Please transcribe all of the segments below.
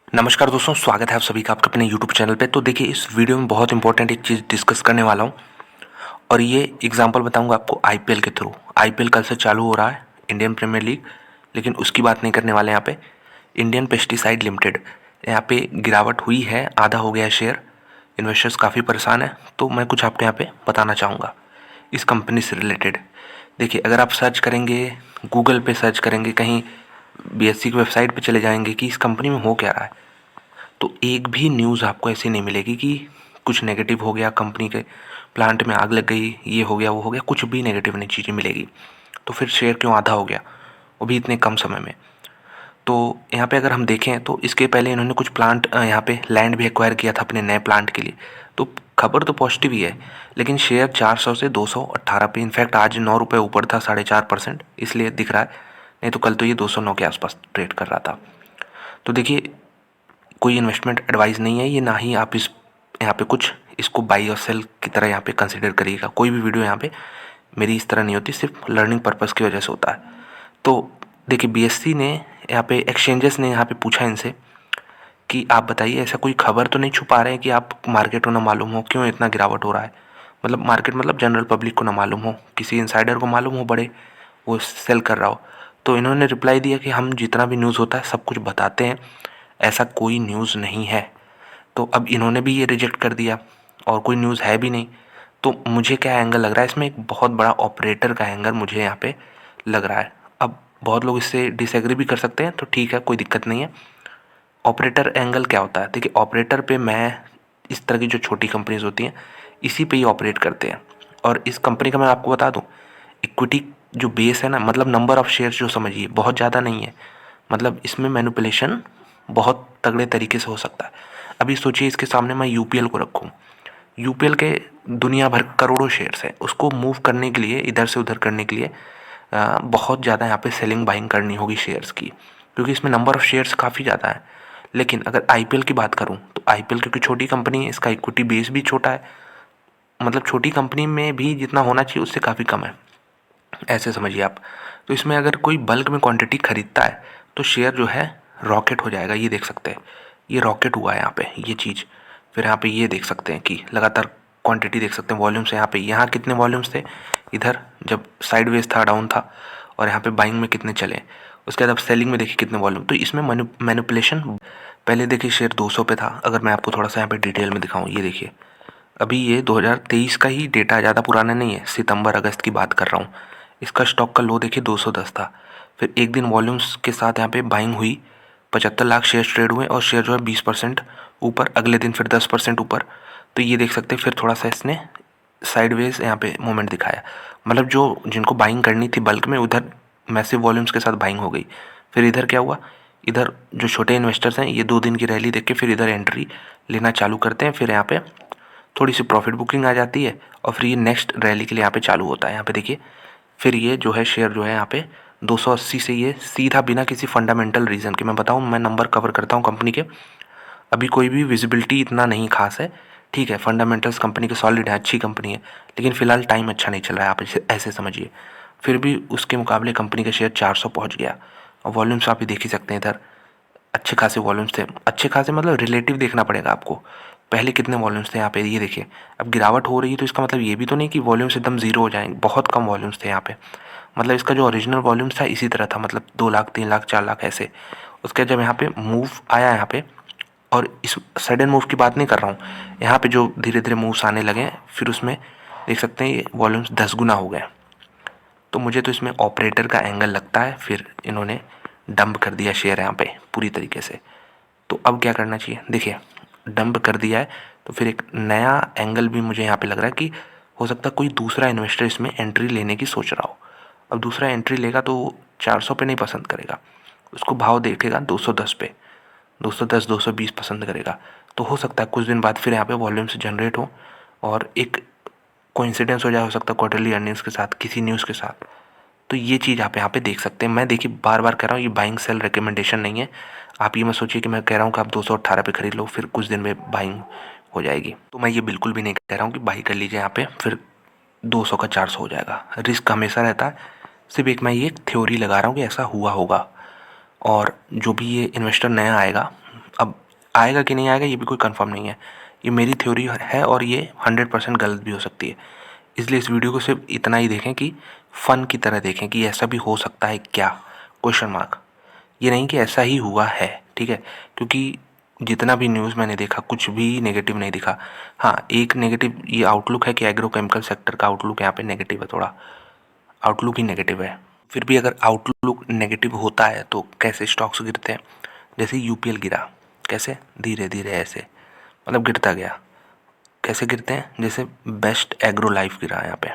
नमस्कार दोस्तों, स्वागत है आप सभी का आपके अपने यूट्यूब चैनल पे। तो देखिए, इस वीडियो में बहुत इंपॉर्टेंट एक चीज़ डिस्कस करने वाला हूँ और ये एग्जांपल बताऊंगा आपको आईपीएल के थ्रू। आईपीएल कल से चालू हो रहा है, इंडियन प्रीमियर लीग, लेकिन उसकी बात नहीं करने वाले यहाँ पे। इंडियन पेस्टिसाइड लिमिटेड, यहाँ पे गिरावट हुई है, आधा हो गया है शेयर, इन्वेस्टर्स काफ़ी परेशान है। तो मैं कुछ आपको यहाँ पे बताना चाहूँगा इस कंपनी से रिलेटेड। देखिए, अगर आप सर्च करेंगे, गूगल पे सर्च करेंगे, कहीं बीएससी की वेबसाइट पे चले जाएंगे कि इस कंपनी में हो क्या रहा है, तो एक भी न्यूज़ आपको ऐसी नहीं मिलेगी कि कुछ नेगेटिव हो गया, कंपनी के प्लांट में आग लग गई, ये हो गया वो हो गया, कुछ भी नेगेटिव नहीं चीज़ें मिलेगी। तो फिर शेयर क्यों आधा हो गया, वो भी इतने कम समय में। तो यहाँ पे अगर हम देखें तो इसके पहले इन्होंने कुछ प्लांट, यहाँ पे लैंड भी एक्वायर किया था अपने नए प्लांट के लिए। तो खबर तो पॉजिटिव ही है, लेकिन शेयर 400 से 218 पे, इनफैक्ट आज 9 रुपये ऊपर था, 4.5%, इसलिए दिख रहा है। नहीं तो कल तो ये 209 के आसपास ट्रेड कर रहा था। तो देखिए, कोई इन्वेस्टमेंट एडवाइस नहीं है ये, ना ही आप इस यहाँ पे कुछ इसको बाई और सेल की तरह यहाँ पे कंसिडर करिएगा। कोई भी वीडियो यहाँ पे मेरी इस तरह नहीं होती, सिर्फ लर्निंग पर्पस की वजह से होता है। तो देखिए, बीएससी ने यहाँ पे, एक्सचेंजेस ने यहाँ पे पूछा इनसे कि आप बताइए, ऐसा कोई खबर तो नहीं छुपा रहे हैं कि आप मार्केट को ना मालूम हो क्यों इतना गिरावट हो रहा है। मतलब मार्केट मतलब जनरल पब्लिक को ना मालूम हो, किसी इंसाइडर को मालूम हो, बड़े वो सेल कर रहा हो। तो इन्होंने रिप्लाई दिया कि हम जितना भी न्यूज़ होता है सब कुछ बताते हैं, ऐसा कोई न्यूज़ नहीं है। तो अब इन्होंने भी ये रिजेक्ट कर दिया और कोई न्यूज़ है भी नहीं। तो मुझे क्या एंगल लग रहा है इसमें, एक बहुत बड़ा ऑपरेटर का एंगल मुझे यहाँ पे लग रहा है। अब बहुत लोग इससे डिसएग्री भी कर सकते हैं, तो ठीक है, कोई दिक्कत नहीं है। ऑपरेटर एंगल क्या होता है? देखिए, ऑपरेटर पे मैं, इस तरह की जो छोटी कंपनीज होती हैं इसी पे ही ऑपरेट करते हैं। और इस कंपनी का मैं आपको बता दूं, इक्विटी जो बेस है ना, मतलब नंबर ऑफ़ शेयर्स जो समझिए, बहुत ज़्यादा नहीं है। मतलब इसमें मैनिपुलेशन बहुत तगड़े तरीके से हो सकता है। अभी सोचिए, इसके सामने मैं यूपीएल को रखूँ, यूपीएल के दुनिया भर करोड़ों शेयर्स हैं, उसको मूव करने के लिए, इधर से उधर करने के लिए बहुत ज़्यादा यहाँ पे सेलिंग बाइंग करनी होगी शेयर्स की, क्योंकि इसमें नंबर ऑफ़ शेयर्स काफ़ी ज़्यादा है। लेकिन अगर आईपीएल की बात करूँ तो आईपीएल क्योंकि छोटी कंपनी है, इसका इक्विटी बेस भी छोटा है, मतलब छोटी कंपनी में भी जितना होना चाहिए उससे काफ़ी कम है, ऐसे समझिए आप। तो इसमें अगर कोई बल्क में क्वांटिटी खरीदता है तो शेयर जो है रॉकेट हो जाएगा। ये देख सकते हैं, ये रॉकेट हुआ है यहाँ पे ये चीज़। फिर यहाँ पे ये देख सकते हैं कि लगातार क्वांटिटी देख सकते हैं, वॉल्यूम्स यहाँ पे, यहाँ कितने वॉल्यूम्स थे इधर जब साइडवेज था, डाउन था, और यहाँ पे बाइंग में कितने चले। उसके बाद अब सेलिंग में देखिए कितने वॉल्यूम। तो इसमें मैनिपुलेशन, पहले देखिए शेयर 200 पे था। अगर मैं आपको थोड़ा सा यहाँ पे डिटेल में दिखाऊँ, ये देखिए, अभी ये 2023 का ही डेटा, ज़्यादा पुराना नहीं है, सितंबर अगस्त की बात कर रहा हूँ। इसका स्टॉक का लो देखिए 210 था। फिर एक दिन वॉल्यूम्स के साथ यहाँ पे बाइंग हुई, 75 लाख शेयर ट्रेड हुए और शेयर जो है 20% ऊपर, अगले दिन फिर 10% ऊपर। तो ये देख सकते हैं, फिर थोड़ा सा इसने साइडवेज यहाँ पे मोमेंट दिखाया। मतलब जो जिनको बाइंग करनी थी बल्क में, उधर मैसिव वॉल्यूम्स के साथ बाइंग हो गई। फिर इधर क्या हुआ, इधर जो छोटे इन्वेस्टर्स हैं ये 2 दिन की रैली देख के फिर इधर एंट्री लेना चालू करते हैं। फिर यहाँ पे थोड़ी सी प्रॉफिट बुकिंग आ जाती है और फिर ये नेक्स्ट रैली के लिए यहाँ पे चालू होता है। यहाँ पे देखिए, फिर ये जो है शेयर जो है यहाँ पे 280 से ये सीधा, बिना किसी फंडामेंटल रीज़न के, मैं बताऊँ, मैं नंबर कवर करता हूँ कंपनी के, अभी कोई भी विजिबिलिटी इतना नहीं खास है, ठीक है, फंडामेंटल्स कंपनी के सॉलिड है, अच्छी कंपनी है, लेकिन फिलहाल टाइम अच्छा नहीं चल रहा है, आप इसे ऐसे समझिए। फिर भी उसके मुकाबले कंपनी का शेयर 400 पहुँच गया और वॉल्यूम्स आप ही देख ही सकते हैं, इधर अच्छे खासे वॉल्यूम्स थे। अच्छे खासे मतलब रिलेटिव देखना पड़ेगा आपको, पहले कितने वॉल्यूम्स थे यहाँ पे, ये देखिए। अब गिरावट हो रही है तो इसका मतलब ये भी तो नहीं कि वॉल्यूम्स एकदम ज़ीरो हो जाएंगे, बहुत कम वॉल्यूम्स थे यहाँ पे। मतलब इसका जो ओरिजिनल वॉल्यूम्स था इसी तरह था, मतलब 2 लाख, 3 लाख, 4 लाख ऐसे। उसके जब यहाँ पे मूव आया यहाँ पे, और इस सडन मूव की बात नहीं कर रहा हूँ, यहाँ पे जो धीरे धीरे मूव्स आने लगे, फिर उसमें देख सकते हैं ये वॉल्यूम्स 10 गुना हो गए। तो मुझे तो इसमें ऑपरेटर का एंगल लगता है, फिर इन्होंने डंप कर दिया शेयर यहाँ पे पूरी तरीके से। तो अब क्या करना चाहिए, देखिए, डंप कर दिया है तो फिर एक नया एंगल भी मुझे यहाँ पे लग रहा है कि हो सकता है कोई दूसरा इन्वेस्टर इसमें एंट्री लेने की सोच रहा हो। अब दूसरा एंट्री लेगा तो 400 पे नहीं पसंद करेगा, उसको भाव देखेगा 210 पे, 210 220 पसंद करेगा। तो हो सकता है कुछ दिन बाद फिर यहाँ पे वॉल्यूम्स जनरेट हो और एक कोइंसिडेंस हो जाए, हो सकता है क्वार्टरली अर्निंग्स के साथ, किसी न्यूज़ के साथ। तो ये चीज़ आप यहाँ पे देख सकते हैं। मैं देखिए बार बार कह रहा हूँ, ये बाइंग सेल रिकमेंडेशन नहीं है। आप ये मत सोचिए कि मैं कह रहा हूँ कि आप 218 पे खरीद लो फिर कुछ दिन में बाइंग हो जाएगी। तो मैं ये बिल्कुल भी नहीं कह रहा हूँ कि बाई कर लीजिए यहाँ पे फिर 200 का 400 हो जाएगा। रिस्क हमेशा रहता है। सिर्फ एक मैं ये थ्योरी लगा रहा हूँ कि ऐसा हुआ होगा। और जो भी ये इन्वेस्टर नया आएगा, अब आएगा कि नहीं आएगा ये भी कोई कंफर्म नहीं है। ये मेरी थ्योरी है और ये 100% गलत भी हो सकती है। इसलिए इस वीडियो को सिर्फ इतना ही देखें कि फ़न की तरह देखें कि ऐसा भी हो सकता है क्या, क्वेश्चन मार्क। ये नहीं कि ऐसा ही हुआ है, ठीक है। क्योंकि जितना भी न्यूज़ मैंने देखा कुछ भी नेगेटिव नहीं दिखा। हाँ, एक नेगेटिव ये आउटलुक है कि एग्रोकेमिकल सेक्टर का आउटलुक यहाँ पे नेगेटिव है, थोड़ा आउटलुक ही नेगेटिव है। फिर भी अगर आउटलुक नेगेटिव होता है तो कैसे स्टॉक्स गिरते हैं, जैसे यूपीएल गिरा, कैसे धीरे धीरे ऐसे मतलब गिरता गया। कैसे गिरते हैं, जैसे बेस्ट एग्रो लाइफ गिरा यहाँ पे,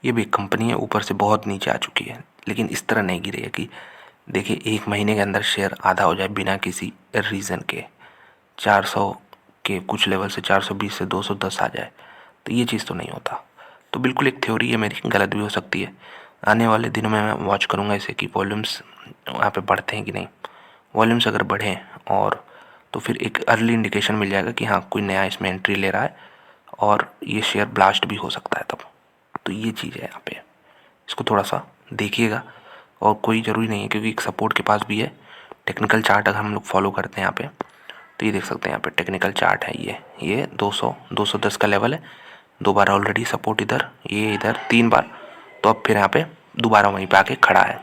ये भी कंपनी है, ऊपर से बहुत नीचे आ चुकी है, लेकिन इस तरह नहीं गिरी है कि देखिए 1 महीने के अंदर शेयर आधा हो जाए बिना किसी रीज़न के, 400 के कुछ लेवल से 420 से 210 आ जाए, तो ये चीज़ तो नहीं होता। तो बिल्कुल एक थ्योरी है मेरी, गलत भी हो सकती है। आने वाले दिनों में मैं वॉच करूँगा इसे कि वॉल्यूम्स वहाँ पे बढ़ते हैं कि नहीं। वॉल्यूम्स अगर बढ़ें और तो फिर एक अर्ली इंडिकेशन मिल जाएगा कि हाँ कोई नया इसमें एंट्री ले रहा है और ये शेयर ब्लास्ट भी हो सकता है तब। तो ये चीज़ है यहाँ पे, इसको थोड़ा सा देखिएगा। और कोई ज़रूरी नहीं है क्योंकि एक सपोर्ट के पास भी है। टेक्निकल चार्ट अगर हम लोग फॉलो करते हैं यहाँ पे तो ये देख सकते हैं, यहाँ पे टेक्निकल चार्ट है, ये 210 का लेवल है। 2 बार ऑलरेडी सपोर्ट इधर, ये इधर 3 बार, तो अब फिर यहाँ पे दोबारा वहीं पे आके खड़ा है।